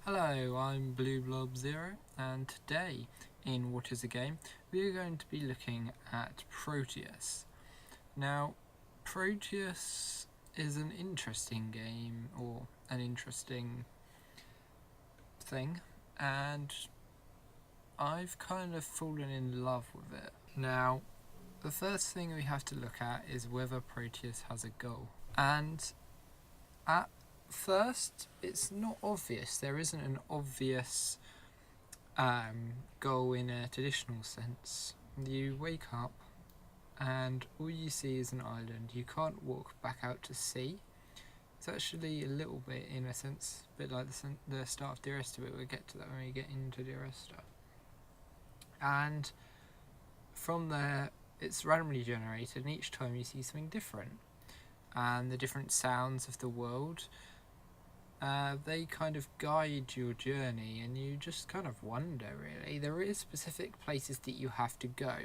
Hello, I'm Blue Blob Zero, and today in What is a Game, we are going to be looking at Proteus. Now, Proteus is an interesting game, or an interesting thing, and I've kind of fallen in love with it. Now, the first thing we have to look at is whether Proteus has a goal. And at first, it's not obvious. There isn't an obvious goal in a traditional sense. You wake up and all you see is an island. You can't walk back out to sea. It's actually a little bit, in a sense, a bit like the start of Diresta, but we'll get to that when we get into Diresta. And from there, it's randomly generated, and each time you see something different. And the different sounds of the world, they kind of guide your journey, and you just kind of wonder, really. There is specific places that you have to go.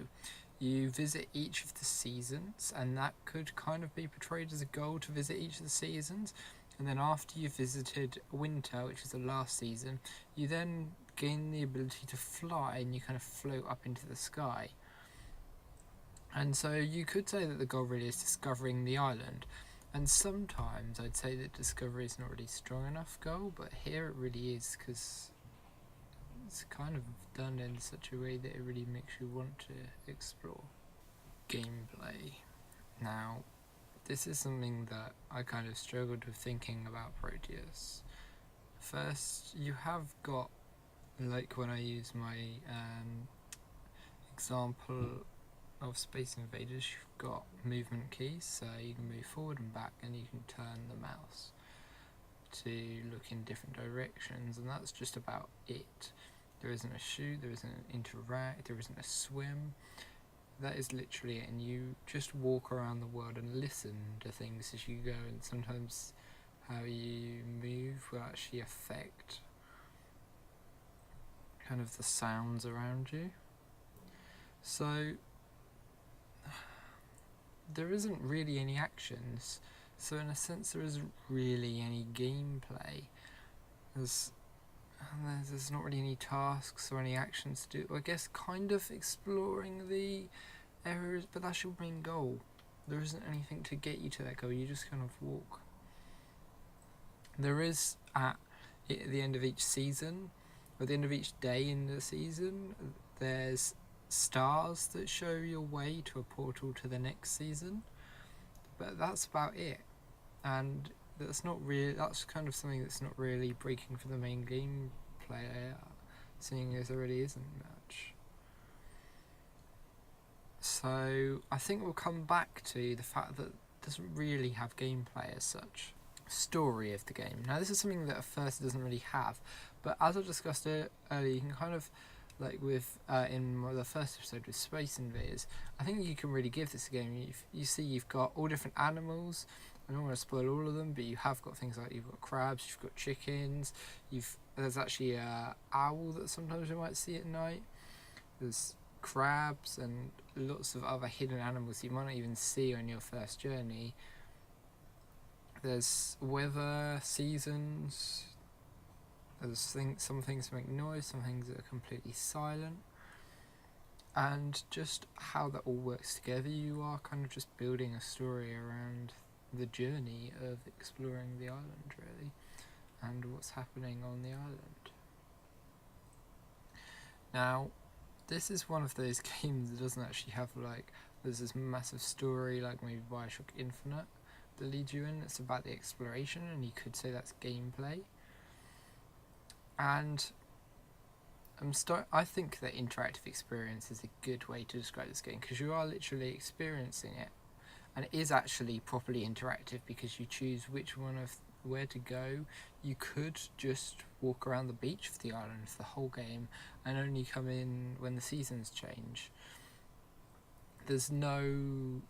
You visit each of the seasons, and that could kind of be portrayed as a goal to visit each of the seasons. And then after you've visited winter, which is the last season, you then gain the ability to fly, and you kind of float up into the sky. And so you could say that the goal really is discovering the island. And sometimes I'd say that discovery is not really strong enough goal, but here it really is, because it's kind of done in such a way that it really makes you want to explore. Gameplay. Now, this is something that I kind of struggled with thinking about Proteus. First, you have got, like when I use my example of Space Invaders, you've got movement keys, so you can move forward and back, and you can turn the mouse to look in different directions, and that's just about it. There isn't a shoot, there isn't an interact, there isn't a swim. That is literally it, and you just walk around the world and listen to things as you go, and sometimes how you move will actually affect kind of the sounds around you. So there isn't really any actions, so in a sense there isn't really any gameplay. There's not really any tasks or any actions to do. I guess kind of exploring the areas, but that's your main goal. There isn't anything to get you to that goal, you just kind of walk. There is, at the end of each season, or the end of each day in the season, there's stars that show your way to a portal to the next season, but that's about it. And that's kind of something that's not really breaking for the main gameplay, seeing as there really isn't much. So I think we'll come back to the fact that it doesn't really have gameplay as such. Story of the game. Now this is something that at first it doesn't really have, but as I discussed earlier, you can kind of, like with in the first episode with Space Invaders, I think you can really give this a game. You see you've got all different animals. I don't want to spoil all of them, but you have got things like you've got crabs, you've got chickens, there's actually a owl that sometimes you might see at night. There's crabs and lots of other hidden animals you might not even see on your first journey. There's weather, seasons. There's some things make noise, some things that are completely silent. And just how that all works together, you are kind of just building a story around the journey of exploring the island, really, and what's happening on the island. Now, this is one of those games that doesn't actually have, like, there's this massive story like maybe Bioshock Infinite that leads you in. It's about the exploration, and you could say that's gameplay. And I think that interactive experience is a good way to describe this game, because you are literally experiencing it, and it is actually properly interactive because you choose where to go. You could just walk around the beach of the island for the whole game and only come in when the seasons change. There's no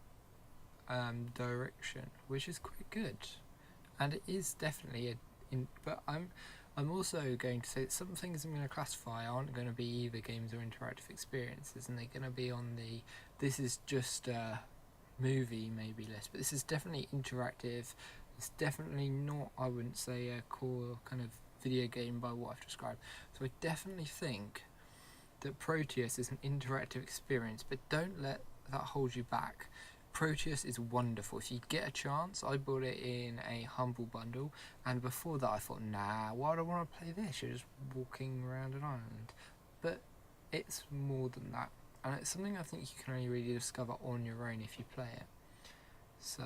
direction, which is quite good, and it is definitely but I'm also going to say that some things I'm going to classify aren't going to be either games or interactive experiences, and they're going to be on this is just a movie maybe list, but this is definitely interactive. It's definitely not, I wouldn't say, a core kind of video game by what I've described. So I definitely think that Proteus is an interactive experience, but don't let that hold you back. Proteus is wonderful. If you get a chance, I bought it in a humble bundle, and before that I thought, nah, why do I want to play this? You're just walking around an island. But it's more than that, and it's something I think you can only really discover on your own if you play it. So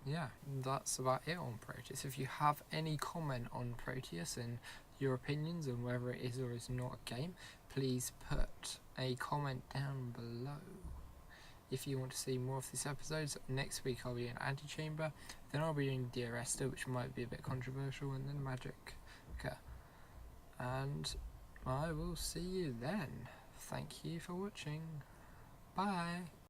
yeah, that's about it on Proteus. If you have any comment on Proteus and your opinions on whether it is or is not a game, please put a comment down below. If you want to see more of these episodes, next week I'll be in Antechamber, then I'll be doing Dear Esther, which might be a bit controversial, and then Magic. Okay. And I will see you then. Thank you for watching. Bye.